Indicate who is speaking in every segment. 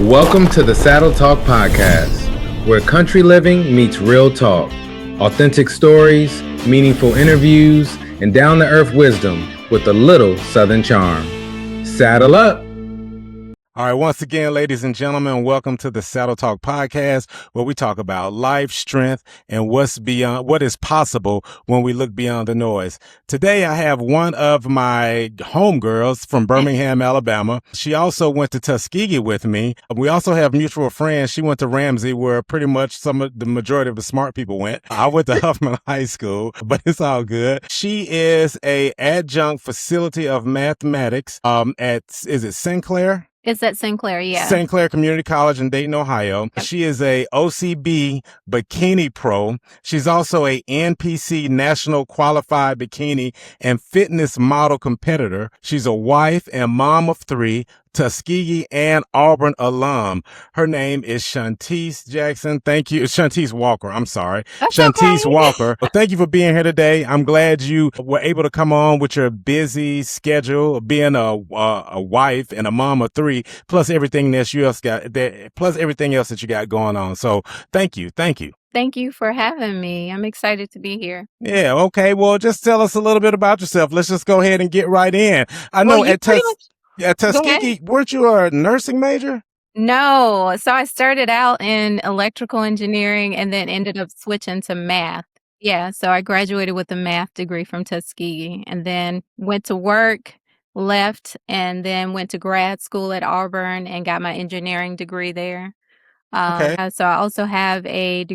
Speaker 1: Welcome to the Saddle Talk Podcast, where country living meets real talk. Authentic stories, meaningful interviews, and down-to-earth wisdom with a little Southern charm. Saddle up! All right, once again, ladies and gentlemen, welcome to the Saddle Talk Podcast, where we talk about life, strength, and what is possible when we look beyond the noise. Today, I have one of my homegirls from Birmingham, Alabama. She also went to Tuskegee with me. We also have mutual friends. She went to Ramsey, where pretty much the majority of the smart people went. I went to Huffman High School, but it's all good. She is a adjunct facility of mathematics is it Sinclair?
Speaker 2: It's at Sinclair, yeah.
Speaker 1: Sinclair Community College in Dayton, Ohio.
Speaker 2: Yep.
Speaker 1: She is a OCB bikini pro. She's also a NPC National Qualified Bikini and Fitness Model competitor. She's a wife and mom of 3, Tuskegee and Auburn alum. Her name is Shantice Jackson. Thank you. Shantice Walker. I'm sorry.
Speaker 2: That's
Speaker 1: Shantice
Speaker 2: okay.
Speaker 1: Walker. Well, thank you for being here today. I'm glad you were able to come on with your busy schedule of being a wife and a mom of 3, plus everything else that you got going on. So thank you. Thank you.
Speaker 2: Thank you for having me. I'm excited to be here.
Speaker 1: Yeah. Okay. Well, just tell us a little bit about yourself. Let's just go ahead and get right in. I know at Tuskegee, weren't you a nursing major?
Speaker 2: No. So I started out in electrical engineering and then ended up switching to math. Yeah. So I graduated with a math degree from Tuskegee and then went to work, left, and then went to grad school at Auburn and got my engineering degree there.
Speaker 1: Okay.
Speaker 2: So I also have a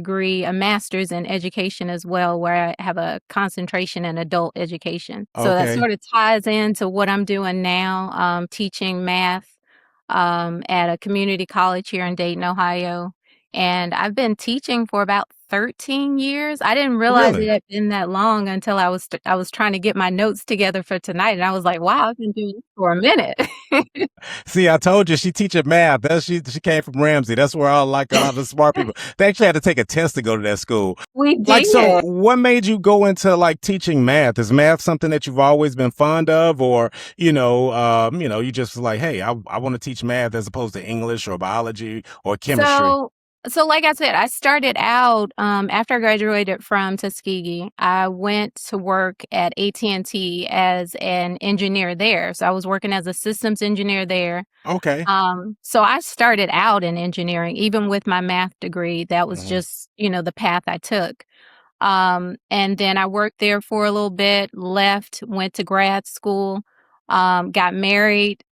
Speaker 2: master's in education as well, where I have a concentration in adult education. So that
Speaker 1: Okay.
Speaker 2: sort of ties into what I'm doing now, teaching math at a community college here in Dayton, Ohio. And I've been teaching for about 13 years. I didn't realize
Speaker 1: Really?
Speaker 2: it had been that long until I was trying to get my notes together for tonight, and I was like, "Wow, I've been doing this for a minute."
Speaker 1: See, I told you she teaches math. She came from Ramsey. That's where a lot of the smart people. They actually had to take a test to go to that school.
Speaker 2: We did.
Speaker 1: Like, so what made you go into like teaching math? Is math something that you've always been fond of, or you just like, hey, I want to teach math as opposed to English or biology or chemistry?
Speaker 2: So like I said, I started out after I graduated from Tuskegee. I went to work at AT&T as an engineer there. So I was working as a systems engineer there.
Speaker 1: Okay.
Speaker 2: So I started out in engineering, even with my math degree. That was just, the path I took. And then I worked there for a little bit, left, went to grad school. Got married.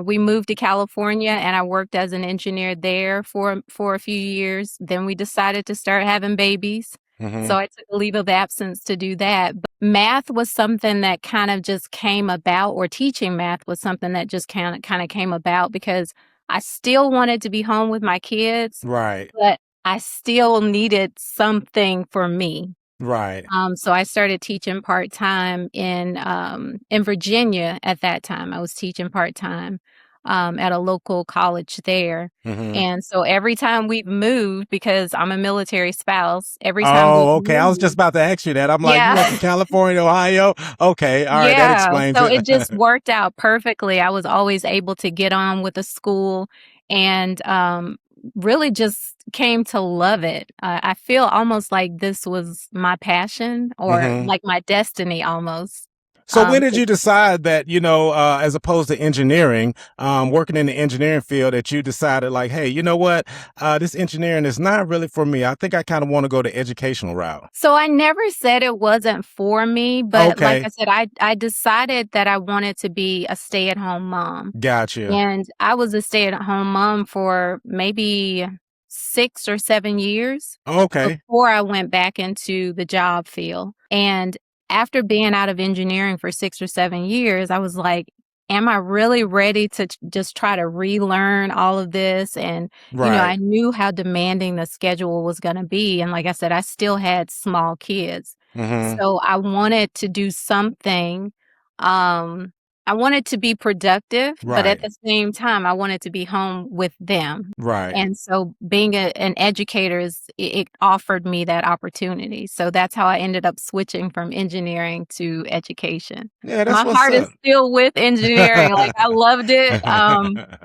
Speaker 2: We moved to California and I worked as an engineer there for a few years. Then we decided to start having babies. So I took a leave of absence to do that. But math was something that kind of just came about, or teaching math was something that just kind of came about because I still wanted to be home with my kids.
Speaker 1: Right.
Speaker 2: But I still needed something for me.
Speaker 1: Right.
Speaker 2: So I started teaching part-time in Virginia at that time. I was teaching part-time at a local college there. And so every time we've moved, because I'm a military spouse, every time
Speaker 1: okay. I was just about to ask you that. I'm like, you went to California, Ohio? Okay. All right. That explains
Speaker 2: so
Speaker 1: it.
Speaker 2: it just worked out perfectly. I was always able to get on with the school and really just came to love it. I feel almost like this was my passion or like my destiny almost.
Speaker 1: So when did you decide that, as opposed to engineering, working in the engineering field, that you decided like, hey, you know what, this engineering is not really for me. I think I kind of want to go the educational route.
Speaker 2: So I never said it wasn't for me, but like I said, I decided that I wanted to be a stay-at-home mom.
Speaker 1: Gotcha.
Speaker 2: And I was a stay-at-home mom for maybe 6 or 7 years.
Speaker 1: Okay.
Speaker 2: Before I went back into the job field. And after being out of engineering for 6 or 7 years, I was like, am I really ready to just try to relearn all of this? And, I knew how demanding the schedule was going to be. And like I said, I still had small kids. So I wanted to do something I wanted to be productive, but at
Speaker 3: Right.
Speaker 2: the same time, I wanted to be home with them.
Speaker 3: Right.
Speaker 2: And so being an educator it offered me that opportunity. So that's how I ended up switching from engineering to education.
Speaker 3: Yeah, that's
Speaker 2: My
Speaker 3: what's
Speaker 2: heart is
Speaker 3: up.
Speaker 2: still with engineering. Like I loved it.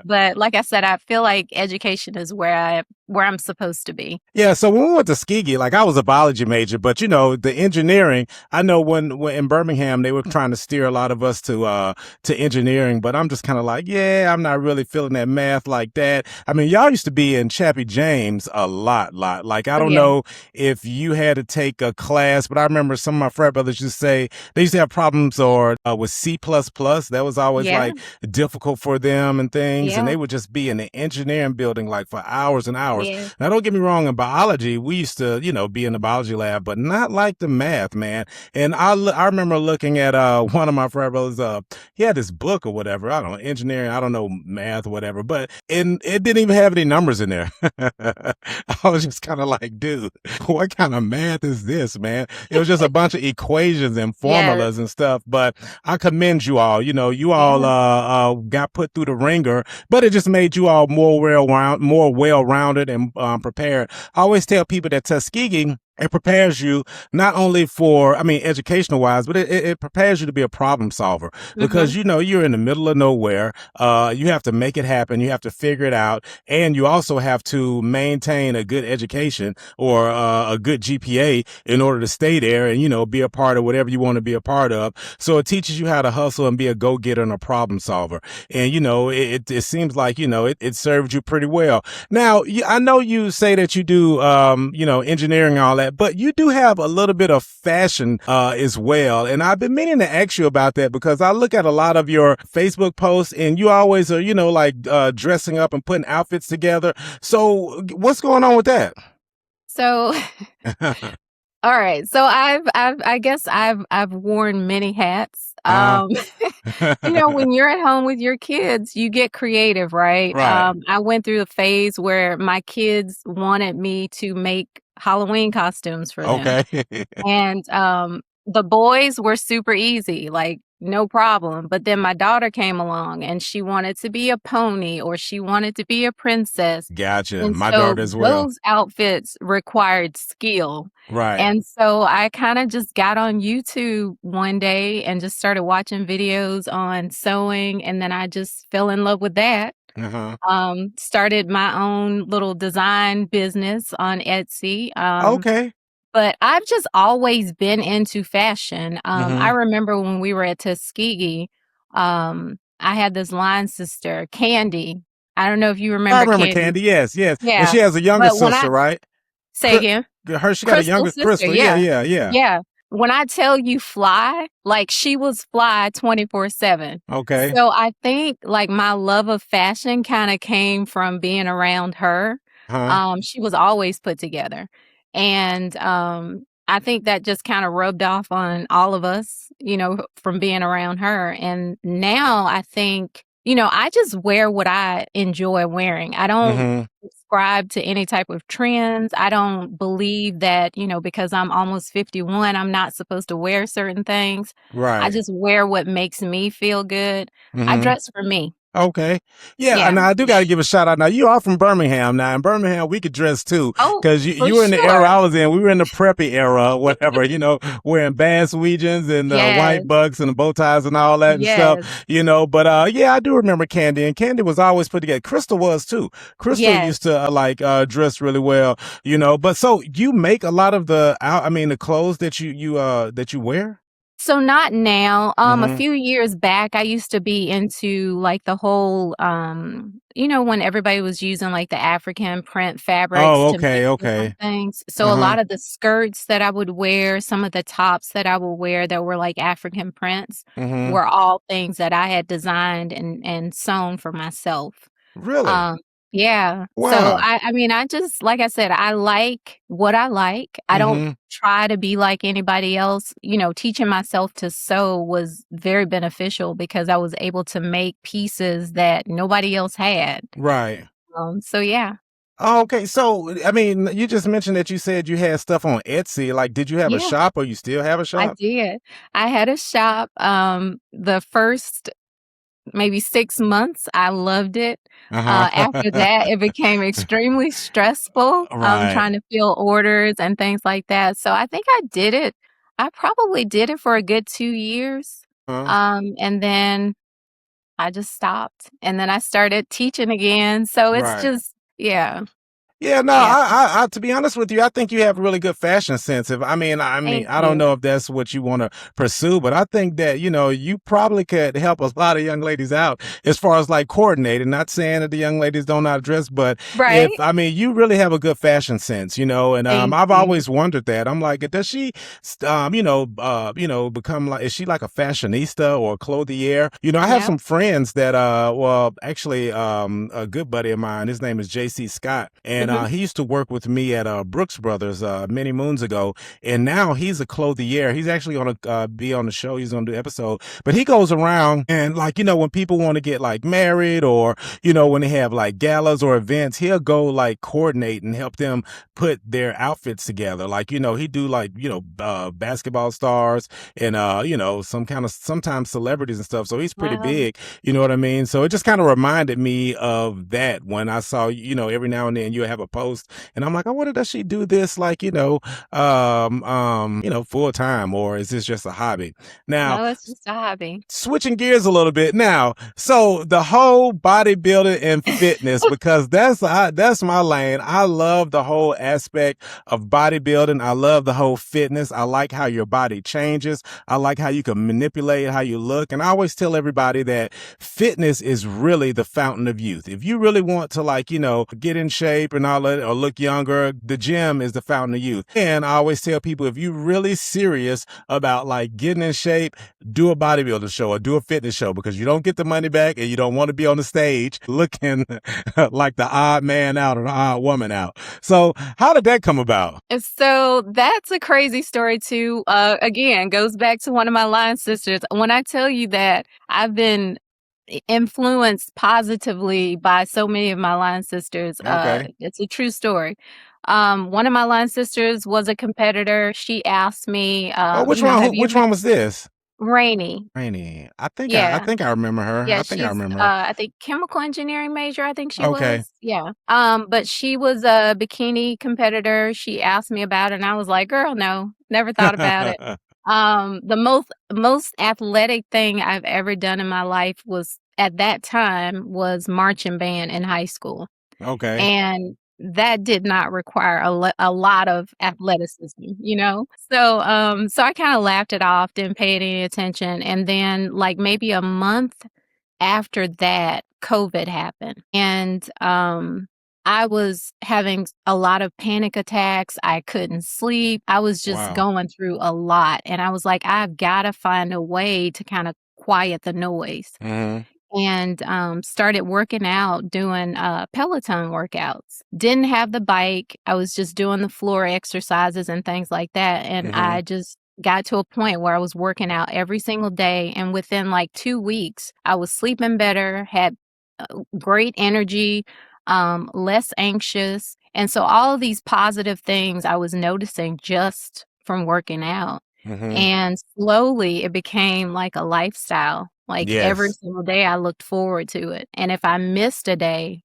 Speaker 2: But like I said, I feel like education is where I'm supposed to be.
Speaker 3: Yeah, so when we went to Tuskegee, like I was a biology major, but you know, the engineering, I know when in Birmingham they were trying to steer a lot of us to engineering, but I'm just kind of like, yeah, I'm not really feeling that math like that. I mean, y'all used to be in Chappie James a lot. Like I
Speaker 2: Oh
Speaker 3: don't
Speaker 2: yeah.
Speaker 3: know if you had to take a class, but I remember some of my frat brothers used to say they used to have problems or with C++. That was always
Speaker 2: Yeah.
Speaker 3: like difficult for them and things, and
Speaker 2: Yeah.
Speaker 3: they would just be in the engineering building like for hours and hours.
Speaker 2: Yeah.
Speaker 3: Now, don't get me wrong, in biology, we used to, you know, be in the biology lab, but not like the math, man. And I remember looking at one of my frat brothers, he had this book or whatever, I don't know, engineering, I don't know, math or whatever, but it didn't even have any numbers in there. I was just kind of like, dude, what kind of math is this, man? It was just a bunch of equations and
Speaker 2: Yes.
Speaker 3: formulas and stuff, but I commend you all. You know, you all
Speaker 2: Yeah.
Speaker 3: got put through the ringer, but it just made you all more well-rounded and prepared. I always tell people that Tuskegee, it prepares you not only for, I mean, educational wise, but it prepares you to be a problem solver because,
Speaker 2: Mhm.
Speaker 3: you know, you're in the middle of nowhere. You have to make it happen. You have to figure it out. And you also have to maintain a good education or a good GPA in order to stay there and, you know, be a part of whatever you want to be a part of. So it teaches you how to hustle and be a go-getter and a problem solver. And, you know, it seems like, you know, it served you pretty well. Now, I know you say that you do, you know, engineering and all that, but you do have a little bit of fashion as well. And I've been meaning to ask you about that because I look at a lot of your Facebook posts and you always are, you know, like dressing up and putting outfits together. So what's going on with that?
Speaker 2: So all right. So I guess I've worn many hats.
Speaker 3: uh,
Speaker 2: You know, when you're at home with your kids, you get creative, right?
Speaker 3: right.
Speaker 2: I went through a phase where my kids wanted me to make Halloween costumes for them.
Speaker 3: Okay.
Speaker 2: And, the boys were super easy, like, no problem, but then my daughter came along and she wanted to be a pony or she wanted to be a princess,
Speaker 3: Gotcha.
Speaker 2: and
Speaker 3: My
Speaker 2: so
Speaker 3: daughter as well.
Speaker 2: those outfits required skill,
Speaker 3: Right.
Speaker 2: and so I kinda just got on YouTube one day and just started watching videos on sewing, and then I just fell in love with that.
Speaker 3: Uh-huh.
Speaker 2: Started my own little design business on Etsy,
Speaker 3: Okay.
Speaker 2: but I've just always been into fashion. I
Speaker 3: Mm-hmm.
Speaker 2: remember when we were at Tuskegee, I had this line sister, Candy. I don't know if you
Speaker 3: I
Speaker 2: remember
Speaker 3: remember
Speaker 2: Candy.
Speaker 3: Candy. Yes, yes. And
Speaker 2: Yeah,
Speaker 3: she has a younger
Speaker 2: but when I
Speaker 3: sister, right?
Speaker 2: say again?
Speaker 3: She got a
Speaker 2: Crystal
Speaker 3: younger
Speaker 2: sister,
Speaker 3: Crystal. Yeah,
Speaker 2: yeah.
Speaker 3: yeah, yeah.
Speaker 2: Yeah. When I tell you fly, like, she was fly 24/7.
Speaker 3: Okay.
Speaker 2: So, I think, like, my love of fashion kinda came from being around her.
Speaker 3: Huh?
Speaker 2: She was always put together, and, I think that just kinda rubbed off on all of us, you know, from being around her, and now I think, you know, I just wear what I enjoy wearing. I don't
Speaker 3: Mm-hmm.
Speaker 2: subscribe to any type of trends. I don't believe that, you know, because I'm almost 51, I'm not supposed to wear certain things. I
Speaker 3: Right.
Speaker 2: just wear what makes me feel good. I
Speaker 3: Mm-hmm.
Speaker 2: dress for me.
Speaker 3: Okay. Yeah,
Speaker 2: Yeah.
Speaker 3: and I do got to give a shout out. Now, you are from Birmingham. Now, in Birmingham, we could dress too,
Speaker 2: Oh,
Speaker 3: because
Speaker 2: for
Speaker 3: you were in the era
Speaker 2: sure.
Speaker 3: I was in. We were in the preppy era, whatever, you know, wearing Bass Weegens and
Speaker 2: Yes.
Speaker 3: white bucks and the bow ties and all that and stuff,
Speaker 2: Yes.
Speaker 3: you know. But yeah, I do remember Candy, and Candy was always put together. Crystal was too. Crystal
Speaker 2: Yes.
Speaker 3: used to dress really well, you know. But so you make a lot of the clothes that you wear?
Speaker 2: So not now. A
Speaker 3: Mm-hmm.
Speaker 2: few years back, I used to be into like the whole, you know, when everybody was using like the African print fabrics
Speaker 3: Oh,
Speaker 2: to make
Speaker 3: okay,
Speaker 2: different
Speaker 3: okay.
Speaker 2: things. So a
Speaker 3: Uh-huh.
Speaker 2: lot of the skirts that I would wear, some of the tops that I would wear that were like African prints
Speaker 3: Mm-hmm.
Speaker 2: were all things that I had designed and sewn for myself.
Speaker 3: Really?
Speaker 2: Um, yeah. So
Speaker 3: Wow.
Speaker 2: I mean, I just like I said, I like what I like. I don't
Speaker 3: Mm-hmm.
Speaker 2: try to be like anybody else. You know, teaching myself to sew was very beneficial because I was able to make pieces that nobody else had.
Speaker 3: Right.
Speaker 2: So yeah.
Speaker 3: Oh, okay. So, I mean, you just mentioned that you said you had stuff on Etsy. Like, did you have a
Speaker 2: Yeah,
Speaker 3: shop or you still have a
Speaker 2: I
Speaker 3: shop?
Speaker 2: did. I had a shop. The first maybe 6 months, I loved it. After
Speaker 3: Uh-huh.
Speaker 2: that, it became extremely stressful,
Speaker 3: Right.
Speaker 2: trying to fill orders and things like that. So I think I probably did it for a good 2 years.
Speaker 3: Uh,
Speaker 2: And then I just stopped, and then I started teaching again. So it's
Speaker 3: right.
Speaker 2: just yeah,
Speaker 3: Yeah, no,
Speaker 2: yeah.
Speaker 3: to be honest with you, I think you have really good fashion sense. I mean,
Speaker 2: Thank
Speaker 3: I don't
Speaker 2: you.
Speaker 3: know if that's what you want to pursue, but I think that, you probably could help a lot of young ladies out as far as like coordinating. Not saying that the young ladies don't know how to dress, but
Speaker 2: Right?
Speaker 3: you really have a good fashion sense, and
Speaker 2: Thank
Speaker 3: I've
Speaker 2: you.
Speaker 3: always wondered that. I'm like, does she, become like, is she like a fashionista or a clothier? I have
Speaker 2: Yeah.
Speaker 3: some friends that, well, actually, a good buddy of mine, his name is JC Scott, and
Speaker 2: Mhm.
Speaker 3: he used to work with me at Brooks Brothers many moons ago, and now he's a clothier. He's actually going to be on the show. He's going to do an episode, but he goes around and like when people want to get like married or when they have like galas or events, he'll go like coordinate and help them put their outfits together. Like he do like basketball stars and sometimes celebrities and stuff. So he's pretty
Speaker 2: Wow.
Speaker 3: big. You know what I mean? So it just kind of reminded me of that when I saw, every now and then you have a post and I'm like, I wonder, does she do this like, full time, or is this just a hobby? Now,
Speaker 2: No, it's just a hobby.
Speaker 3: switching gears a little bit now. So the whole bodybuilding and fitness, because that's my lane. I love the whole aspect of bodybuilding. I love the whole fitness. I like how your body changes. I like how you can manipulate how you look. And I always tell everybody that fitness is really the fountain of youth. If you really want to like, get in shape and all that or look younger, the gym is the fountain of youth. And I always tell people, if you're really serious about like getting in shape, do a bodybuilder show or do a fitness show, because you don't get the money back and you don't want to be on the stage looking like the odd man out or the odd woman out. So how did that come about?
Speaker 2: And so that's a crazy story too. Again, goes back to one of my line sisters. When I tell you that I've been influenced positively by so many of my line sisters,
Speaker 3: Okay.
Speaker 2: it's a true story. One of my line sisters was a competitor. She asked me,
Speaker 3: Oh, which
Speaker 2: have
Speaker 3: one?
Speaker 2: you
Speaker 3: Which
Speaker 2: ever
Speaker 3: one was this?
Speaker 2: Rainy?
Speaker 3: Rainy. I
Speaker 2: Yeah.
Speaker 3: think I remember her.
Speaker 2: Yeah,
Speaker 3: I think I
Speaker 2: she's,
Speaker 3: remember her.
Speaker 2: I think chemical engineering major, I think she
Speaker 3: Okay.
Speaker 2: was. Yeah. But she was a bikini competitor. She asked me about it and I was like, girl, no, never thought about it. The most athletic thing I've ever done in my life was at that time was marching band in high school.
Speaker 3: Okay.
Speaker 2: And that did not require a lot of athleticism, you know? So I kinda laughed it off, didn't pay it any attention, and then, like, maybe a month after that, COVID happened, and, I was having a lot of panic attacks, I couldn't sleep, I was just
Speaker 3: Wow.
Speaker 2: going through a lot, and I was like, "I've gotta find a way to kinda quiet the noise."
Speaker 3: Hmm.
Speaker 2: And started working out, doing Peloton workouts. Didn't have the bike. I was just doing the floor exercises and things like that. And
Speaker 3: Hmm.
Speaker 2: I just got to a point where I was working out every single day. And within like 2 weeks, I was sleeping better, had great energy, less anxious. And so all of these positive things I was noticing just from working out.
Speaker 3: Hmm.
Speaker 2: And slowly it became like a lifestyle. Like every
Speaker 3: Yes.
Speaker 2: single day I looked forward to it. And if I missed a day,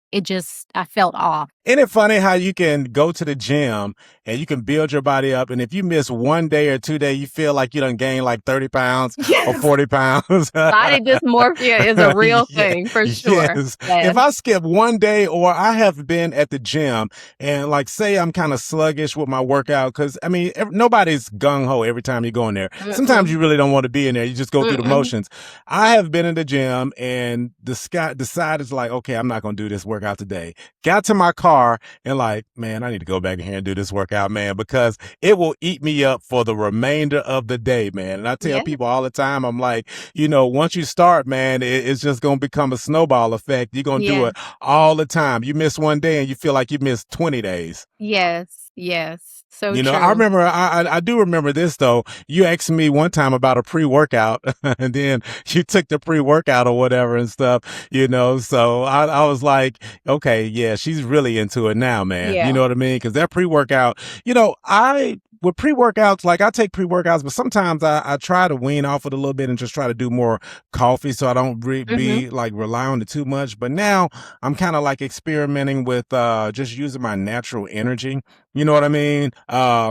Speaker 2: I felt off.
Speaker 3: Isn't it funny how you can go to the gym and you can build your body up, and if you miss one day or 2 days, you feel like you done gained like 30 pounds or
Speaker 2: Yes.
Speaker 3: 40 pounds?
Speaker 2: Body dysmorphia is a real
Speaker 3: Yeah,
Speaker 2: thing for sure.
Speaker 3: yes. If
Speaker 2: Yes.
Speaker 3: I skip one day, or I have been at the gym and like say I'm kind of sluggish with my workout, because I mean, nobody's gung ho every time you go in there. Sometimes
Speaker 2: Mm-mm.
Speaker 3: you really don't want to be in there. You just go through the
Speaker 2: Mm-mm.
Speaker 3: motions. I have been in the gym and decided like, okay, I'm not going to do this workout today. Got to my car and like, man, I need to go back in here and do this workout, man, because it will eat me up for the remainder of the day, man. And I tell
Speaker 2: Yeah.
Speaker 3: people all the time, I'm like, once you start, man, it's just going to become a snowball effect. You're going to do
Speaker 2: Yeah.
Speaker 3: it all the time. You miss one day and you feel like you missed 20 days.
Speaker 2: Yes. Yes. So
Speaker 3: I
Speaker 2: true.
Speaker 3: remember, I do remember this though. You asked me one time about a pre-workout and then you took the pre-workout or whatever and stuff, so I was like, okay, yeah, she's really into it now, man. You
Speaker 2: Yeah.
Speaker 3: know what I mean? Cause that pre-workout, I with pre-workouts, like I take pre-workouts, but sometimes I try to wean off it a little bit and just try to do more coffee so I don't be like rely on it too much. But now I'm kind of like experimenting with just using my natural energy. You know what I mean?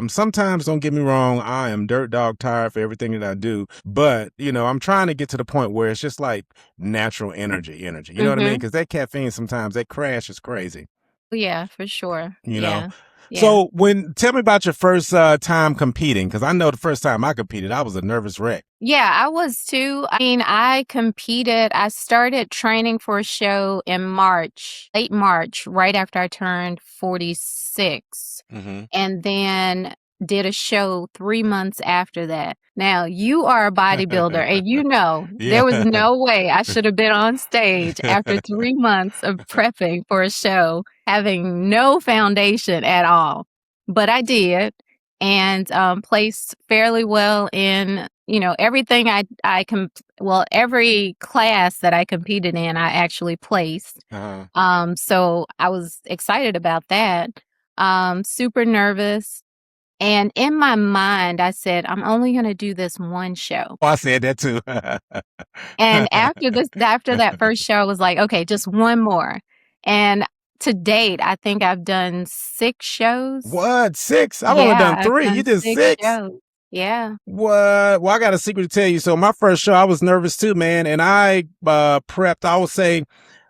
Speaker 3: Sometimes, don't get me wrong, I am dirt dog tired for everything that I do, but you know, I'm trying to get to the point where it's just like natural energy. You know what I mean? Because that caffeine sometimes that crash is crazy.
Speaker 2: Yeah, for sure.
Speaker 3: You know.
Speaker 2: Yeah.
Speaker 3: So tell me about your first time competing, because I know the first time I competed, I was a nervous wreck.
Speaker 2: Yeah, I was too. I mean, I competed. I started training for a show in March, late March, right after I turned 46. And then did a show 3 months after that. Now, you are a bodybuilder, and you know there was no way I should have been on stage after 3 months of prepping for a show, having no foundation at all. But I did, and placed fairly well in, you know, everything every class that I competed in, I actually placed. So I was excited about that. Super nervous. And in my mind, I said, I'm only going to do this one show.
Speaker 3: Oh, I said that too.
Speaker 2: And after that first show, I was like, okay, just one more. And to date, I think I've done 6 shows.
Speaker 3: What? 6? I've only done 3. You did 6?
Speaker 2: Shows. Yeah.
Speaker 3: What? Well, I got a secret to tell you. So my first show, I was nervous too, man. And I prepped, I would say,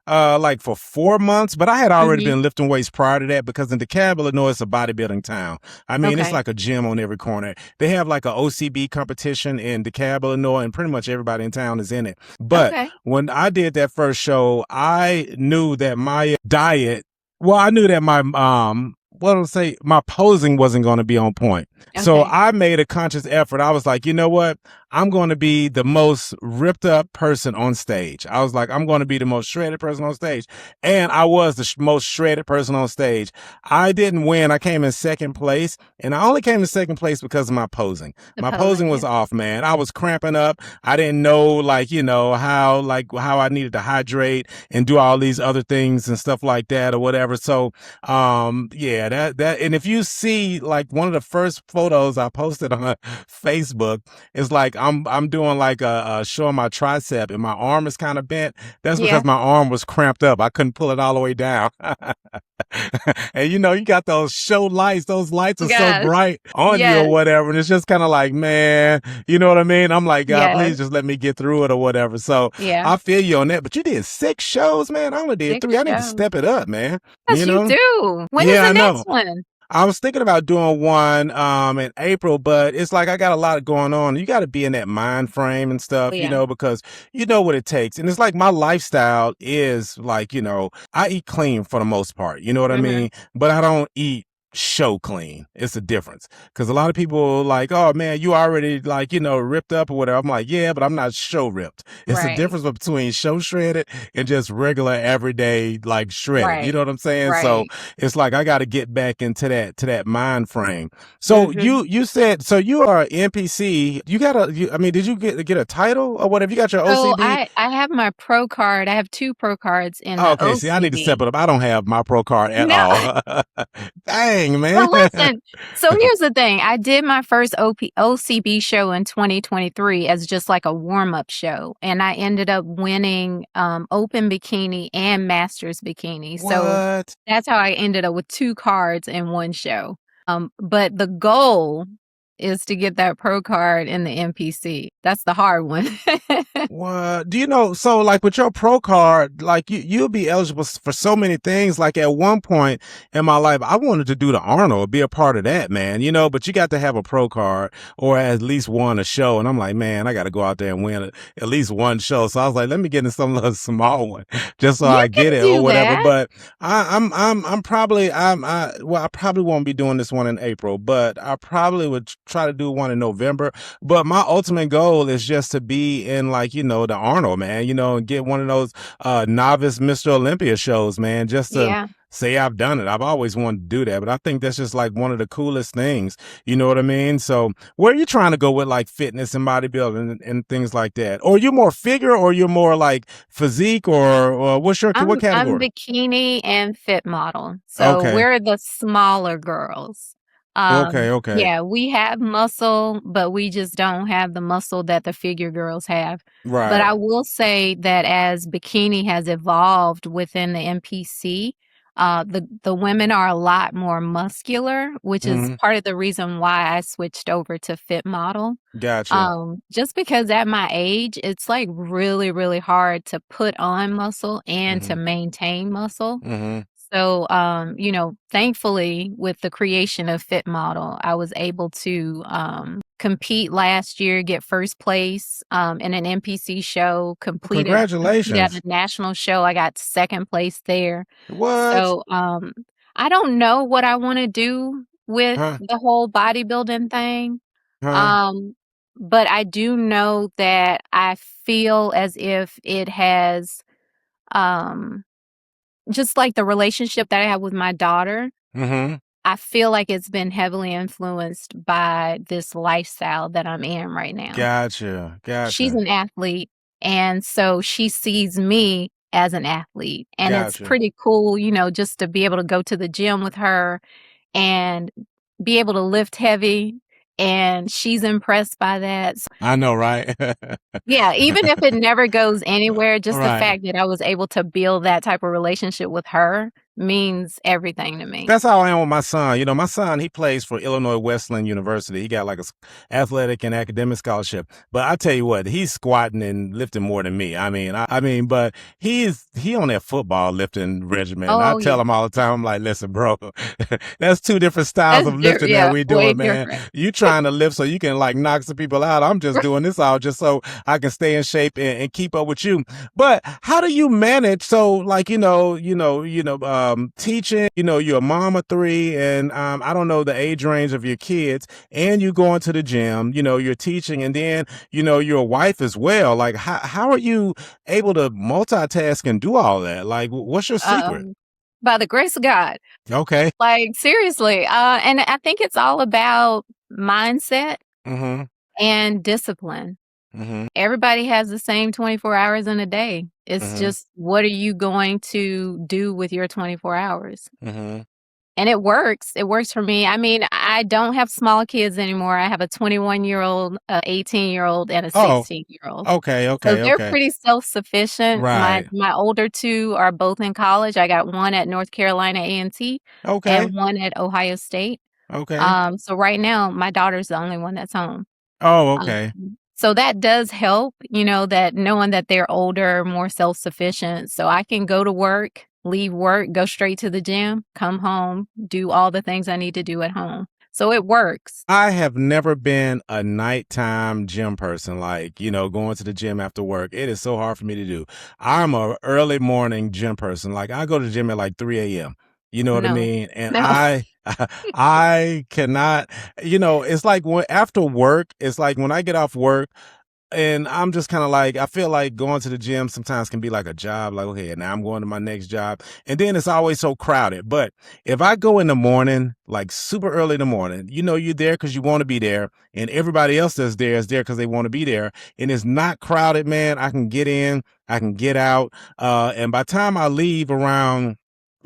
Speaker 3: like for 4 months, but I had already been lifting weights prior to that, because in DeKalb, Illinois, it's a bodybuilding town. I mean, it's like a gym on every corner. They have like a OCB competition in DeKalb, Illinois, and pretty much everybody in town is in it. But when I did that first show, I knew that my diet, I knew that my my posing wasn't going to be on point. So I made a conscious effort. I was like, you know what? I'm going to be the most ripped up person on stage. I was like, I'm going to be the most shredded person on stage. And I was the most shredded person on stage. I didn't win. I came in second place, and I only came in second place because of my posing. My posing was off, man. I was cramping up. I didn't know, like, you know, how I needed to hydrate and do all these other things and stuff like that or whatever. So, yeah, that, and if you see like one of the first photos I posted on Facebook, it's like I'm doing like a showing my tricep, and my arm is kind of bent. That's because my arm was cramped up. I couldn't pull it all the way down. And you know, you got those show lights. Those lights are so bright on you or whatever. And it's just kind of like, man, you know what I mean? I'm like, God, please just let me get through it or whatever. So I feel you on that. But you did 6 shows, man. I only did 3. I need to step it up, man.
Speaker 2: Yes, you do. When is the next one?
Speaker 3: I was thinking about doing one in April, but it's like I got a lot going on. You got to be in that mind frame and stuff, you know, because you know what it takes. And it's like my lifestyle is like, you know, I eat clean for the most part, you know what I mean? But I don't eat show clean. It's a difference, because a lot of people like, oh man, you already like, you know, ripped up or whatever. I'm like, yeah, but I'm not show ripped. It's a difference between show shredded and just regular everyday like shredded. You know what I'm saying? So it's like I got to get back into that mind frame. So you said, so you are NPC. You got I mean, did you get a title or whatever? You got your OCB?
Speaker 2: I have my pro card. I have 2 pro cards in the OCB.
Speaker 3: See, I need to step it up. I don't have my pro card at all. Dang. Man.
Speaker 2: Well, listen, so here's the thing. I did my first OCB show in 2023 as just like a warm-up show, and I ended up winning open bikini and masters bikini. So that's how I ended up with 2 cards in one show. But the goal is to get that pro card in the NPC. That's the hard one.
Speaker 3: What do you know? So like with your pro card, like you'll be eligible for so many things. Like at one point in my life, I wanted to do the Arnold, be a part of that, man, you know, but you got to have a pro card or at least won a show. And I'm like, man, I got to go out there and win at least one show. So I was like, let me get in some little small one just so I get it or whatever. But I probably won't be doing this one in April, but I probably would try to do one in November. But my ultimate goal is just to be in like, you know, the Arnold, man, you know, and get one of those novice Mr. Olympia shows, man, just to say I've done it. I've always wanted to do that, but I think that's just like one of the coolest things. You know what I mean? So where are you trying to go with like fitness and bodybuilding and things like that? Or you're more figure, or you're more like physique, or what category?
Speaker 2: I'm bikini and fit model. So we're the smaller girls.
Speaker 3: Okay.
Speaker 2: Yeah, we have muscle, but we just don't have the muscle that the figure girls have. But
Speaker 3: Right.
Speaker 2: I will say that as bikini has evolved within the NPC, the women are a lot more muscular, which is
Speaker 3: Mhm.
Speaker 2: part of the reason why I switched over to fit model.
Speaker 3: Gotcha.
Speaker 2: Just because at my age, it's like really, really hard to put on muscle and to
Speaker 3: Mhm.
Speaker 2: maintain muscle.
Speaker 3: Mhm.
Speaker 2: So, thankfully, with the creation of Fit Model, I was able to compete last year, get first place in an NPC show, compete at a
Speaker 3: Congratulations.
Speaker 2: national show. I got second place there.
Speaker 3: What?
Speaker 2: So, I don't know what I want to do with
Speaker 3: Huh?
Speaker 2: the whole bodybuilding thing.
Speaker 3: Huh?
Speaker 2: Um, but I do know that I feel as if it has, um, just like the relationship that I have with my daughter,
Speaker 3: Mhm.
Speaker 2: I feel like it's been heavily influenced by this lifestyle that I'm in right now.
Speaker 3: Gotcha.
Speaker 2: She's
Speaker 3: Gotcha.
Speaker 2: an athlete, and so she sees me as an athlete, and it's
Speaker 3: Gotcha.
Speaker 2: pretty cool, just to be able to go to the gym with her and be able to lift heavy, and she's impressed by that.
Speaker 3: I know, right?
Speaker 2: Yeah, even if it never goes anywhere, just the
Speaker 3: Right.
Speaker 2: fact that I was able to build that type of relationship with her means everything to me.
Speaker 3: That's how I am with my son. You know, my son, he plays for Illinois Wesleyan University. He got like a athletic and academic scholarship. But I tell you what, he's squatting and lifting more than me. I mean, but he on that football lifting regimen. I
Speaker 2: Oh,
Speaker 3: tell
Speaker 2: yeah.
Speaker 3: him all the time, I'm like, listen, bro, that's two different styles
Speaker 2: That's
Speaker 3: of lifting that
Speaker 2: yeah,
Speaker 3: we
Speaker 2: way
Speaker 3: doing, man.
Speaker 2: different.
Speaker 3: You trying to lift so you can like knock some people out. I'm just doing this all just so I can stay in shape and keep up with you. But how do you manage? So like, teaching, you're a mom of three and, I don't know the age range of your kids and you going to the gym, you're teaching and then, you're a wife as well. Like how are you able to multitask and do all that? Like, what's your secret?
Speaker 2: Um, by the grace of God.
Speaker 3: Okay.
Speaker 2: Like, seriously, and I think it's all about mindset
Speaker 3: Mm-hmm.
Speaker 2: and discipline.
Speaker 3: Mm-hmm.
Speaker 2: Everybody has the same 24 hours in a day. It's
Speaker 3: Mm-hmm.
Speaker 2: just, what are you going to do with your 24 hours?
Speaker 3: Mm-hmm.
Speaker 2: And it works. It works for me. I mean, I don't have small kids anymore. I have a 21-year-old, a 18-year-old, and a
Speaker 3: Oh,
Speaker 2: 16-year-old.
Speaker 3: okay.
Speaker 2: So
Speaker 3: Okay.
Speaker 2: they're
Speaker 3: Okay.
Speaker 2: pretty self-sufficient. My
Speaker 3: Right.
Speaker 2: my older two are both in college. I got one at North Carolina A&T
Speaker 3: Okay.
Speaker 2: and one at Ohio State.
Speaker 3: Okay.
Speaker 2: So right now, my daughter's the only one that's home.
Speaker 3: Oh, okay.
Speaker 2: So that does help, that knowing that they're older, more self-sufficient. So I can go to work, leave work, go straight to the gym, come home, do all the things I need to do at home. So it works.
Speaker 3: I have never been a nighttime gym person, like, going to the gym after work. It is so hard for me to do. I'm a early morning gym person. Like I go to the gym at like 3 a.m. You know what I
Speaker 2: No.
Speaker 3: mean? And
Speaker 2: No.
Speaker 3: I cannot, it's like when after work, it's like when I get off work, and I'm just kind of like, I feel like going to the gym sometimes can be like a job. Like, okay, now I'm going to my next job. And then it's always so crowded. But if I go in the morning, like super early in the morning, you're there because you want to be there. And everybody else that's there is there because they want to be there. And it's not crowded, man. I can get in, I can get out. And by the time I leave around,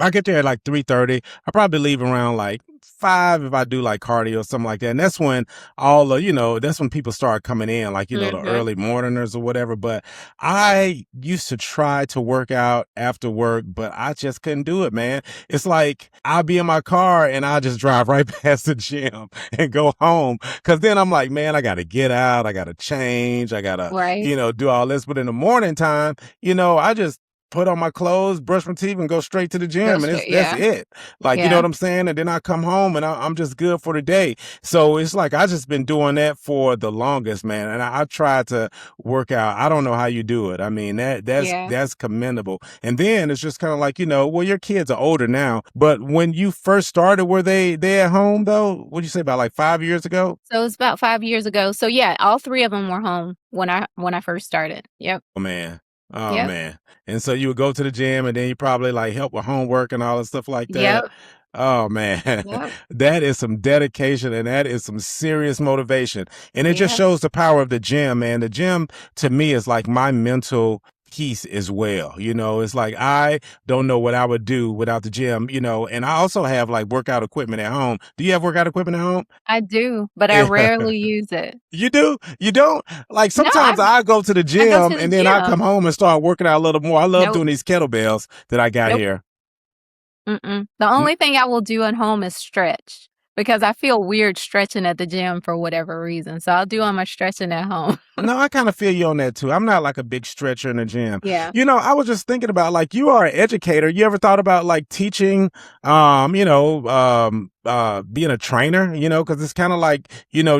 Speaker 3: I get there at like 3:30. I probably leave around like 5 if I do like cardio or something like that. And that's when that's when people start coming in, like, the
Speaker 2: Mhm.
Speaker 3: early morningers or whatever. But I used to try to work out after work, but I just couldn't do it, man. It's like I'll be in my car and I'll just drive right past the gym and go home. Cause then I'm like, man, I got to get out. I got to change. I got to,
Speaker 2: Right.
Speaker 3: do all this. But in the morning time, I just put on my clothes, brush my teeth, and go straight to the
Speaker 2: Go
Speaker 3: gym, and
Speaker 2: straight.
Speaker 3: that's
Speaker 2: Yeah.
Speaker 3: it. Like, you know
Speaker 2: Yeah.
Speaker 3: what I'm saying? And then I come home and I'm just good for the day. So it's like I just been doing that for the longest, man. And I try to work out. I don't know how you do it. I mean,
Speaker 2: Yeah.
Speaker 3: that's commendable. And then it's just kind of like, well, your kids are older now, but when you first started, were they at home though? What'd you say, about like 5 years ago?
Speaker 2: So it's about 5 years ago. So yeah, all three of them were home when I first started. Yep.
Speaker 3: Oh man. Oh
Speaker 2: Yep.
Speaker 3: man. And so you would go to the gym and then you probably like help with homework and all that stuff like that.
Speaker 2: Yep.
Speaker 3: Oh man.
Speaker 2: Yep.
Speaker 3: That is some dedication and that is some serious motivation. And it just
Speaker 2: Yeah.
Speaker 3: shows the power of the gym, man. The gym to me is like my mental piece as well. It's like I don't know what I would do without the gym, and I also have like workout equipment at home. Do you have workout equipment at home?
Speaker 2: I do, but I
Speaker 3: Yeah.
Speaker 2: rarely use it.
Speaker 3: You do? You don't? Like
Speaker 2: No,
Speaker 3: sometimes I go to the
Speaker 2: I go
Speaker 3: gym
Speaker 2: to the
Speaker 3: and then I come
Speaker 2: gym.
Speaker 3: home and start working out a little more. I love
Speaker 2: Nope,
Speaker 3: doing these kettlebells that I got
Speaker 2: nope,
Speaker 3: here.
Speaker 2: mm-mm. The only thing I will do at home is stretch because I feel weird stretching at the gym for whatever reason. So I'll do all my stretching at home.
Speaker 3: No, I kind of feel you on that too. I'm not like a big stretcher in the gym.
Speaker 2: Yeah.
Speaker 3: I was just thinking about like you are an educator. You ever thought about like teaching, being a trainer, because it's kind of like,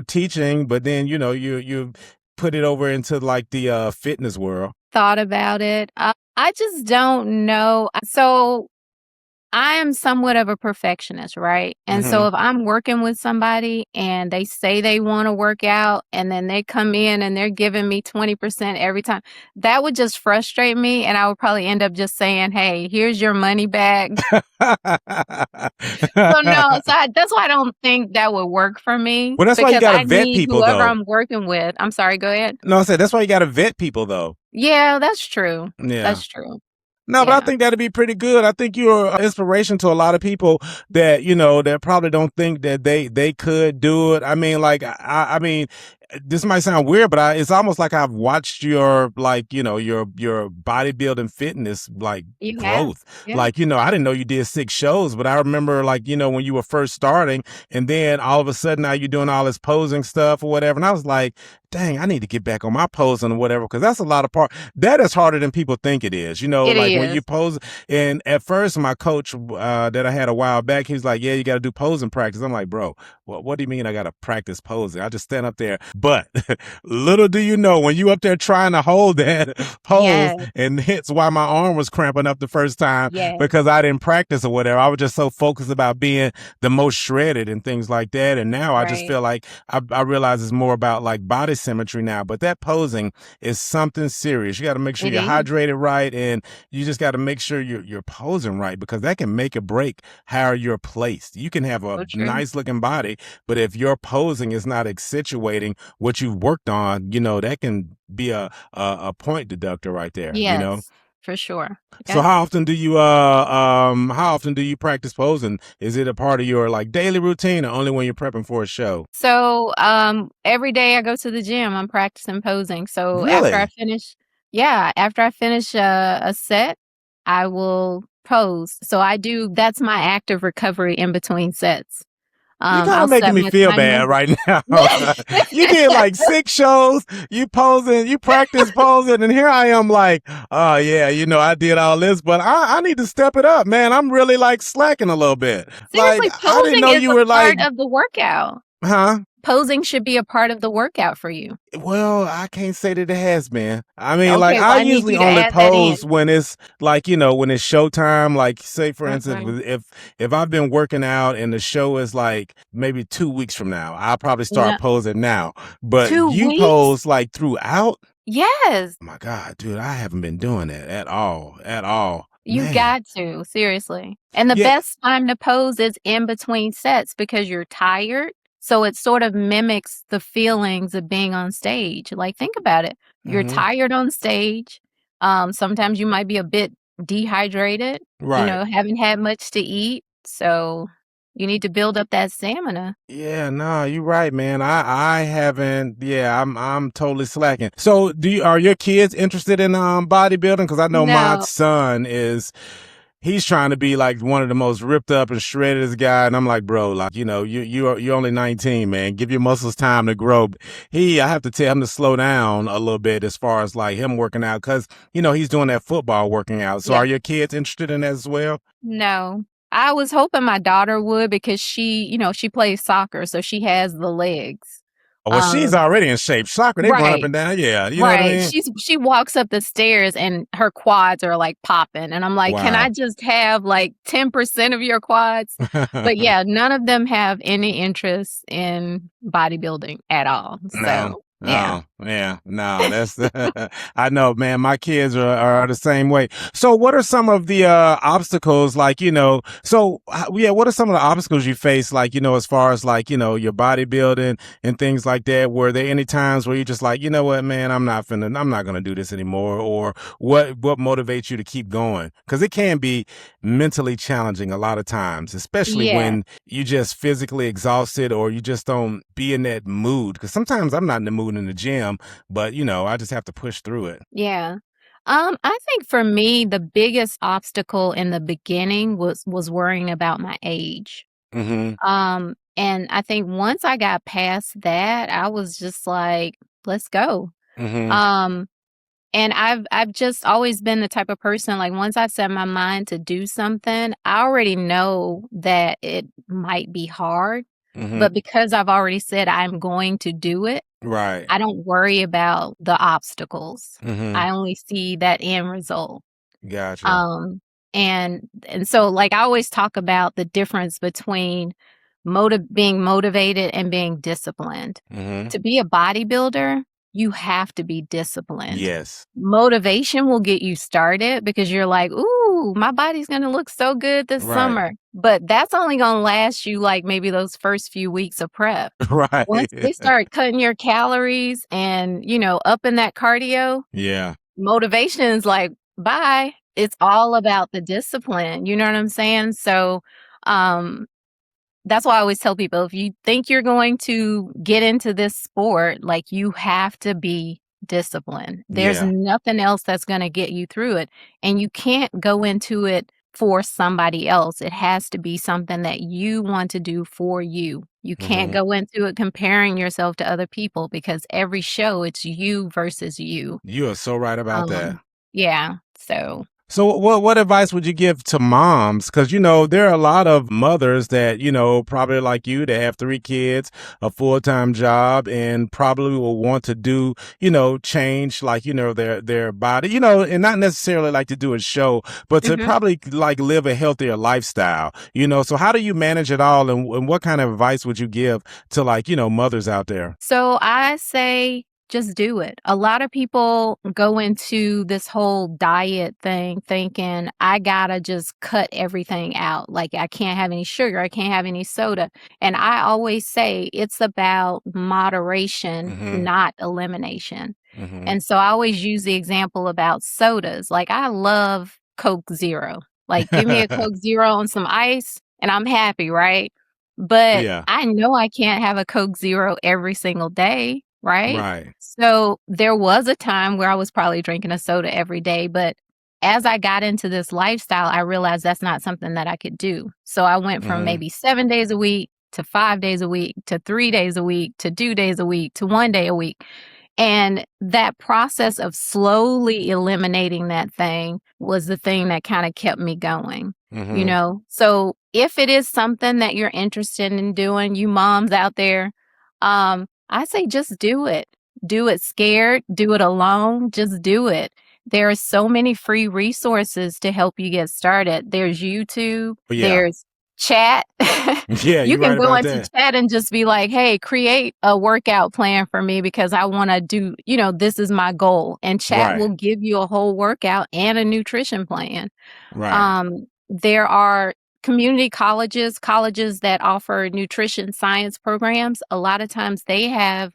Speaker 3: teaching, but then, you put it over into like the fitness world.
Speaker 2: Thought about it. I just don't know. So I am somewhat of a perfectionist, right? And so
Speaker 3: Hmm.
Speaker 2: if I'm working with somebody and they say they want to work out and then they come in and they're giving me 20% every time, that would just frustrate me. And I would probably end up just saying, hey, here's your money back. So no, that's why I don't think that would work for me
Speaker 3: Well, that's why you
Speaker 2: because
Speaker 3: got to
Speaker 2: I
Speaker 3: vet
Speaker 2: need
Speaker 3: people
Speaker 2: whoever
Speaker 3: though.
Speaker 2: I'm working with. I'm sorry, go ahead.
Speaker 3: No, I said that's why you got to vet people though.
Speaker 2: Yeah, that's true.
Speaker 3: Yeah.
Speaker 2: That's true.
Speaker 3: No, but I
Speaker 2: Yeah,
Speaker 3: think that'd be pretty good. I think you're an inspiration to a lot of people that, that probably don't think that they could do it. I mean, like, I mean, this might sound weird, but it's almost like I've watched your, like, your bodybuilding fitness, like,
Speaker 2: you have.
Speaker 3: growth.
Speaker 2: Yeah.
Speaker 3: Like, I didn't know you did 6 shows, but I remember, like, when you were first starting and then all of a sudden now you're doing all this posing stuff or whatever. And I was like, dang, I need to get back on my posing or whatever, because that's a lot of that is harder than people think it is.
Speaker 2: It
Speaker 3: Like when you
Speaker 2: is.
Speaker 3: pose. And at first, my coach that I had a while back, he was like, "Yeah, you got to do posing practice." I'm like, "Bro, what do you mean I got to practice posing? I just stand up there." But little do you know, when you up there trying to hold that pose,
Speaker 2: Yes.
Speaker 3: and hence why my arm was cramping up the first time,
Speaker 2: Yes.
Speaker 3: because I didn't practice or whatever. I was just so focused about being the most shredded and things like that. And now I just
Speaker 2: Right.
Speaker 3: feel like I realize it's more about like body symmetry now. But that posing is something serious. You got to make sure
Speaker 2: It
Speaker 3: you're
Speaker 2: is.
Speaker 3: hydrated right, and you just got to make sure you're posing right, because that can make or break how you're placed. You can have a
Speaker 2: So true.
Speaker 3: nice looking body, but if your posing is not accentuating what you've worked on, that can be a point deductor right there.
Speaker 2: Yes, for sure.
Speaker 3: So
Speaker 2: Yeah.
Speaker 3: how often do you practice posing? Is it a part of your like daily routine, or only when you're prepping for a show?
Speaker 2: So, every day I go to the gym, I'm practicing posing. So
Speaker 3: Really?
Speaker 2: after I finish a set, I will pose. So that's my active recovery in between sets.
Speaker 3: You kind
Speaker 2: I'll
Speaker 3: of making
Speaker 2: set
Speaker 3: me
Speaker 2: my
Speaker 3: feel
Speaker 2: timer.
Speaker 3: bad right now. You did like 6 shows, you posing, you practice posing, and here I am like, oh yeah, I did all this, but I need to step it up, man. I'm really like slacking a little bit. Like
Speaker 2: Seriously,
Speaker 3: I didn't
Speaker 2: posing
Speaker 3: know
Speaker 2: is
Speaker 3: you
Speaker 2: a
Speaker 3: were like,
Speaker 2: part of the workout.
Speaker 3: huh?
Speaker 2: Posing should be a part of the workout for you.
Speaker 3: Well, I can't say that it has been. I mean, like
Speaker 2: Okay, well,
Speaker 3: I
Speaker 2: I need
Speaker 3: usually
Speaker 2: you to
Speaker 3: only
Speaker 2: add that in.
Speaker 3: pose when it's like, when it's showtime. Like say for instance,
Speaker 2: Mm-mm.
Speaker 3: if I've been working out and the show is like maybe 2 weeks from now, I'll probably start
Speaker 2: No,
Speaker 3: posing now. But
Speaker 2: 2
Speaker 3: you
Speaker 2: weeks?
Speaker 3: pose like throughout?
Speaker 2: Yes.
Speaker 3: Oh my God, dude, I haven't been doing that at all. At all.
Speaker 2: You
Speaker 3: Man.
Speaker 2: got to, seriously. And the
Speaker 3: Yeah.
Speaker 2: best time to pose is in between sets because you're tired. So it sort of mimics the feelings of being on stage. Like, think about it. You're
Speaker 3: Hmm.
Speaker 2: tired on stage. Sometimes you might be a bit dehydrated,
Speaker 3: Right.
Speaker 2: haven't had much to eat. So you need to build up that stamina.
Speaker 3: Yeah, no, you're right, man. I haven't. Yeah, I'm totally slacking. So, are your kids interested in bodybuilding? Because I know my
Speaker 2: No,
Speaker 3: son he's trying to be like one of the most ripped up and shredded guy, and I'm like, bro, like you're only 19, man. Give your muscles time to grow. I have to tell him to slow down a little bit as far as like him working out, because he's doing that football working out. So,
Speaker 2: yeah,
Speaker 3: are your kids interested in that as well?
Speaker 2: no. I was hoping my daughter would because she plays soccer, so she has the legs.
Speaker 3: Well, she's
Speaker 2: Um,
Speaker 3: already in shape. Soccer, they run up
Speaker 2: right.
Speaker 3: and down. Yeah, you know what I
Speaker 2: Right.
Speaker 3: mean?
Speaker 2: She walks up the stairs and her quads are like popping. And I'm like, can I
Speaker 3: Wow.
Speaker 2: just have like 10% of your quads? But yeah, none of them have any interest in bodybuilding at all.
Speaker 3: No.
Speaker 2: So yeah.
Speaker 3: Oh, Yeah, no, that's I know, man. My kids are the same way. So, what are some of the obstacles, like, yeah, what are some of the obstacles you face, like, as far as like, your bodybuilding and things like that? Were there any times where you're just like, you know what, man, I'm not gonna do this anymore, or what motivates you to keep going? Because it can be mentally challenging a lot of times, especially
Speaker 2: Yeah.
Speaker 3: when you just physically exhausted or you just don't be in that mood. Because sometimes I'm not in the mood in the gym, but I just have to push through it.
Speaker 2: Yeah. I think for me, the biggest obstacle in the beginning was worrying about my age.
Speaker 3: Mm-hmm.
Speaker 2: And I think once I got past that, I was just like, let's go.
Speaker 3: Mm-hmm.
Speaker 2: Um, and I've just always been the type of person, like once I set my mind to do something, I already know that it might be hard,
Speaker 3: Mm-hmm.
Speaker 2: but because I've already said I'm going to do it,
Speaker 3: Right.
Speaker 2: I don't worry about the obstacles.
Speaker 3: Mm-hmm.
Speaker 2: I only see that end result.
Speaker 3: Gotcha.
Speaker 2: Um, and so like I always talk about the difference between being motivated and being disciplined.
Speaker 3: Mm-hmm.
Speaker 2: To be a bodybuilder, you have to be disciplined.
Speaker 3: Yes.
Speaker 2: Motivation will get you started because you're like, "Ooh, my body's going to look so good this
Speaker 3: Right.
Speaker 2: summer." But that's only going to last you like maybe those first few weeks of prep.
Speaker 3: Right.
Speaker 2: Once they start cutting your calories and, upping that cardio,
Speaker 3: Yeah.
Speaker 2: motivation is like, bye. It's all about the discipline. You know what I'm saying? So, um, that's why I always tell people if you think you're going to get into this sport, like you have to be disciplined. There's
Speaker 3: Yeah.
Speaker 2: nothing else that's going to get you through it. And you can't go into it for somebody else. It has to be something that you want to do for you. You can't
Speaker 3: Mm-hmm.
Speaker 2: go into it comparing yourself to other people because every show it's you versus you.
Speaker 3: You are so right about that.
Speaker 2: Yeah. So,
Speaker 3: So what advice would you give to moms? Because there are a lot of mothers that probably like you, that have 3 kids, a full-time job, and probably will want to do change, like their body, and not necessarily like to do a show, but to
Speaker 2: mhm.
Speaker 3: probably like live a healthier lifestyle. So how do you manage it all, and what kind of advice would you give to like mothers out there?
Speaker 2: So I say just do it. A lot of people go into this whole diet thing thinking I gotta just cut everything out. Like I can't have any sugar, I can't have any soda. And I always say it's about moderation,
Speaker 3: Mm-hmm.
Speaker 2: not elimination.
Speaker 3: Mm-hmm.
Speaker 2: And so I always use the example about sodas. Like I love Coke Zero. Like give me a Coke Zero and some ice and I'm happy, right? But
Speaker 3: Yeah.
Speaker 2: I know I can't have a Coke Zero every single day, right?
Speaker 3: Right.
Speaker 2: So there was a time where I was probably drinking a soda every day, but as I got into this lifestyle, I realized that's not something that I could do. So I went from
Speaker 3: Mm-hmm.
Speaker 2: maybe 7 days a week to 5 days a week to 3 days a week to 2 days a week to 1 day a week. And that process of slowly eliminating that thing was the thing that kind of kept me going,
Speaker 3: Mm-hmm.
Speaker 2: So if it is something that you're interested in doing, you moms out there, I say just do it. Do it scared, do it alone, just do it. There are so many free resources to help you get started. There's YouTube,
Speaker 3: Yeah.
Speaker 2: there's chat.
Speaker 3: Yeah,
Speaker 2: You
Speaker 3: you're
Speaker 2: can
Speaker 3: right
Speaker 2: go
Speaker 3: about
Speaker 2: into
Speaker 3: that.
Speaker 2: chat and just be like, hey, create a workout plan for me because I want to do, this is my goal. And chat
Speaker 3: Right.
Speaker 2: will give you a whole workout and a nutrition plan.
Speaker 3: Right.
Speaker 2: There are community colleges that offer nutrition science programs. A lot of times they have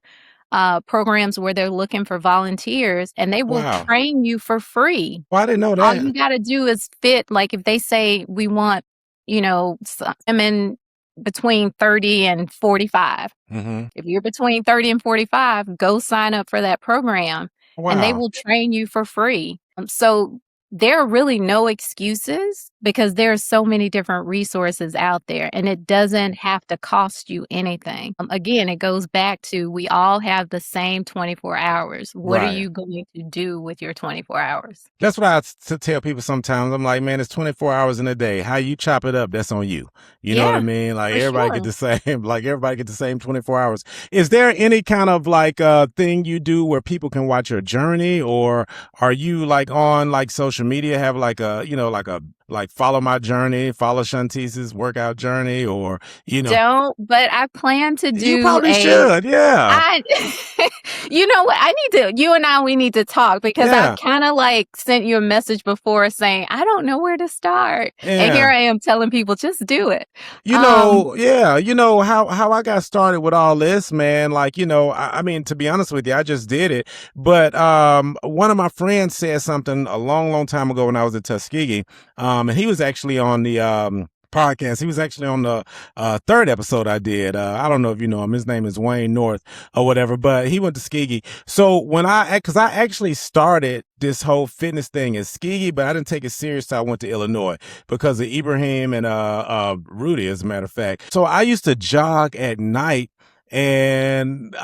Speaker 2: programs where they're looking for volunteers and they will
Speaker 3: Wow.
Speaker 2: train you for free.
Speaker 3: Well, I didn't know
Speaker 2: All you
Speaker 3: that.
Speaker 2: got to do is fit, like if they say we want, women between 30 and 45.
Speaker 3: Mm-hmm.
Speaker 2: If you're between 30 and 45, go sign up for that program and they
Speaker 3: Wow.
Speaker 2: will train you for free. So there are really no excuses because there are so many different resources out there and it doesn't have to cost you anything. Again, it goes back to we all have the same 24 hours. What are
Speaker 3: Right.
Speaker 2: you going to do with your 24 hours?
Speaker 3: That's what I tell people sometimes. I'm like, man, it's 24 hours in a day. How you chop it up, that's on you. You know what I
Speaker 2: Yeah,
Speaker 3: mean? Like
Speaker 2: for
Speaker 3: everybody
Speaker 2: sure.
Speaker 3: get the same, like everybody get the same 24 hours. Is there any kind of like thing you do where people can watch your journey, or are you like on like social media, have like a, like a like follow my journey, follow Shantice's workout journey, or
Speaker 2: Don't, but I plan to
Speaker 3: you
Speaker 2: do
Speaker 3: probably should. Yeah.
Speaker 2: I you know what? You and I, we need to talk because I've
Speaker 3: Yeah.
Speaker 2: kind of like sent you a message before saying, I don't know where to start. And here
Speaker 3: Yeah.
Speaker 2: I am telling people, just do it.
Speaker 3: Yeah, how I got started with all this, man. Like, I mean, to be honest with you, I just did it. But one of my friends said something a long, long time ago when I was at Tuskegee. And he was actually on the podcast. He was actually on the third episode I did. I don't know if you know him. His name is Wayne North or whatever, but he went to Tuskegee. So because I actually started this whole fitness thing at Tuskegee, but I didn't take it serious till I went to Illinois because of Ibrahim and Rudy, as a matter of fact. So I used to jog at night. And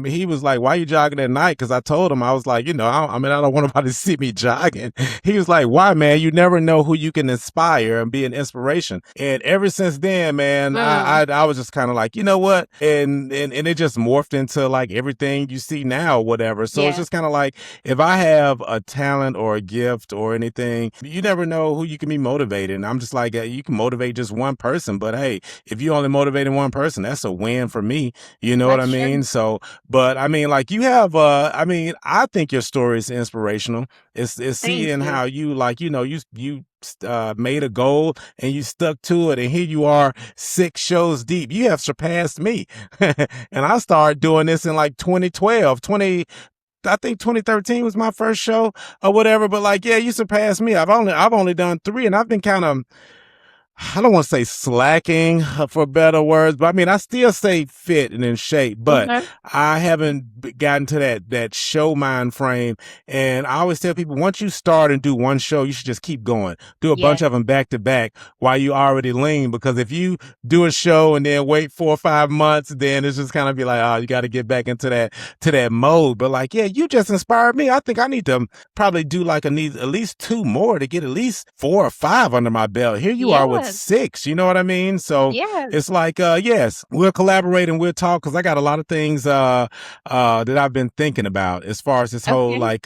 Speaker 3: he was like, why are you jogging at night? Because I told him, I was like, I don't want nobody to see me jogging. He was like, why, man? You never know who you can inspire and be an inspiration. And ever since then, man, I was just kind of like, you know what? And it just morphed into like everything you see now, whatever. So it's just kind of like, if I have a talent or a gift or anything, you never know who you can be motivated. And I'm just like, you can motivate just one person, but hey, if you only motivating one person, that's a win for me. You know what I mean? So, but I mean, like you have, I think your story is inspirational. It's seeing how you you made a goal and you stuck to it. And here you are 6 shows deep. You have surpassed me. And I started doing this in like 2012, I think 2013 was my first show or whatever. But like, yeah, you surpassed me. I've only done 3 and I've been kind of, I don't want to say slacking for better words, but I mean, I still stay fit and in shape, but I haven't gotten to that show mind frame. And I always tell people, once you start and do one show, you should just keep going. Do a bunch of them back to back while you already lean, because if you do a show and then wait 4 or 5 months, then it's just kind of be like, oh, you got to get back into that mode. But like, yeah, you just inspired me. I think I need to probably do like at least 2 more to get at least 4 or 5 under my belt. Here you are with 6, you know what I mean? So it's like, yes, we'll collaborate and we'll talk, because I got a lot of things that I've been thinking about as far as this whole like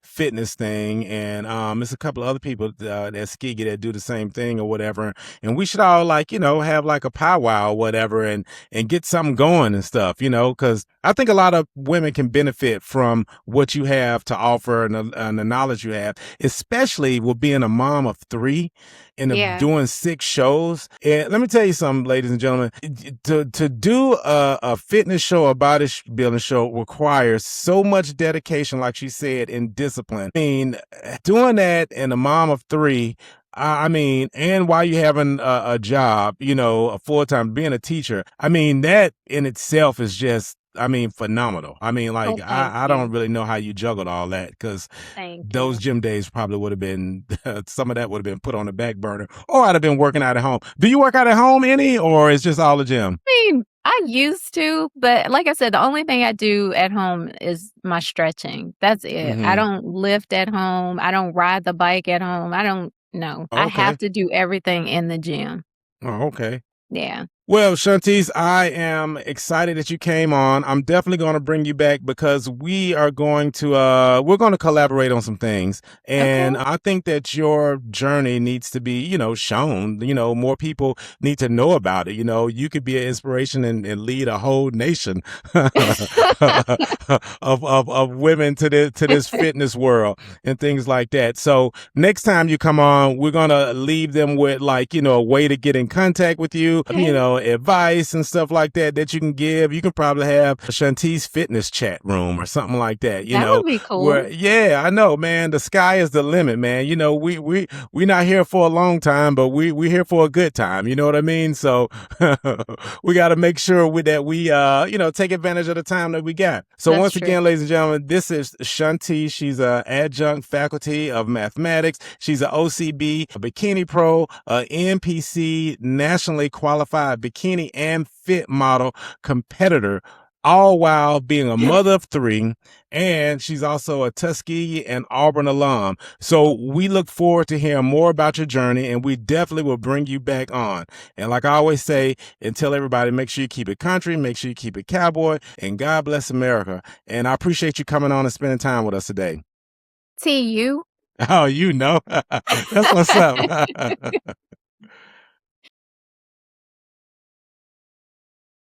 Speaker 3: fitness thing. And there's a couple of other people at Skiggy that do the same thing or whatever. And we should all like, have like a powwow or whatever and get something going and stuff, because I think a lot of women can benefit from what you have to offer and the knowledge you have, especially with being a mom of 3 and doing 6 shows. And let me tell you something, ladies and gentlemen, to do a fitness show, a bodybuilding show requires so much dedication, like she said, and discipline. I mean, doing that and a mom of 3, I mean, and while you're having a job, a full-time, being a teacher, I mean, that in itself is just, phenomenal. I mean, like, I don't really know how you juggled all that, because those gym days probably would have been, some of that would have been put on the back burner, or I'd have been working out at home. Do you work out at home any, or it's just all the gym?
Speaker 2: I mean, I used to, but like I said, the only thing I do at home is my stretching. That's it. I don't lift at home. I don't ride the bike at home. I don't know. I have to do everything in the gym.
Speaker 3: Oh, okay.
Speaker 2: Yeah.
Speaker 3: Well, Shantice, I am excited that you came on. I'm definitely going to bring you back, because we are going to we're going to collaborate on some things. And I think that your journey needs to be, shown. More people need to know about it. You could be an inspiration and lead a whole nation of women to this fitness world and things like that. So next time you come on, we're going to leave them with like, a way to get in contact with you, advice and stuff like that you can give. You can probably have a Shantice fitness chat room or something like that.
Speaker 2: That would be cool.
Speaker 3: I know, man. The sky is the limit, man. We're not here for a long time, but we're here for a good time. You know what I mean? So we got to make sure that we take advantage of the time that we got. So once again, ladies and gentlemen, this is Shantice. She's an adjunct faculty of mathematics. She's an OCB, a bikini pro, a NPC, nationally qualified bikini and fit model competitor, all while being a mother of 3. And she's also a Tuskegee and Auburn alum. So we look forward to hearing more about your journey, and we definitely will bring you back on. And like I always say and tell everybody, make sure you keep it country, make sure you keep it cowboy, and God bless America. And I appreciate you coming on and spending time with us today.
Speaker 2: T, you?
Speaker 3: Oh, you know. That's what's up.